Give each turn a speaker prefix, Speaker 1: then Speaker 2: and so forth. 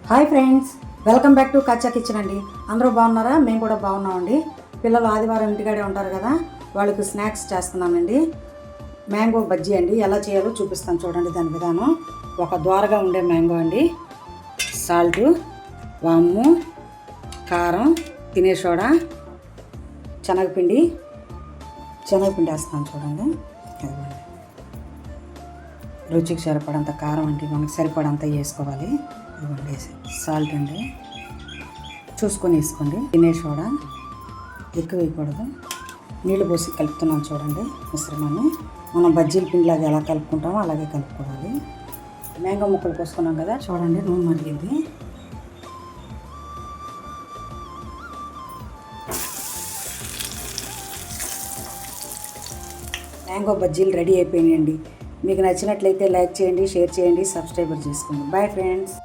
Speaker 1: Hi friends, welcome back to kachcha kitchen అండి. అందరూ బాగున్నారా? మేము కూడా బాగున్నామండి. పిల్లలు ఆదివారం ఇంటికాడే ఉంటారు కదా, వాళ్ళకి స్నాక్స్ చేస్తున్నామండి. మ్యాంగో బజ్జీ అండి. ఎలా చేయాలో చూపిస్తాను చూడండి. దాని విధానం: ఒక ద్వారగా ఉండే మ్యాంగో అండి, సాల్టు, వాము, కారం, తినే సోడా, శనగపిండి వేస్తాను చూడండి. రుచికి సరిపడంత కారం అండి, మనకు సరిపడంత వేసుకోవాలి. ఇవ్వండి సాల్ట్ అండి, చూసుకొని వేసుకోండి. తినే సోడా ఎక్కువ వేయకూడదు. నీళ్ళు పోసి కలుపుతున్నాను చూడండి. మిశ్రమాన్ని మనం బజ్జీల పిండిలాగా ఎలా కలుపుకుంటామో అలాగే కలుపుకోవాలి. మ్యాంగో ముక్కలు కోసుకున్నాం కదా, చూడండి నూనె మరిగింది. మ్యాంగో బజ్జీలు రెడీ అయిపోయినాయండి. మీకు నచ్చినట్లయితే లైక్ చేయండి, షేర్ చేయండి, సబ్స్క్రైబర్ చేసుకోండి. Bye friends.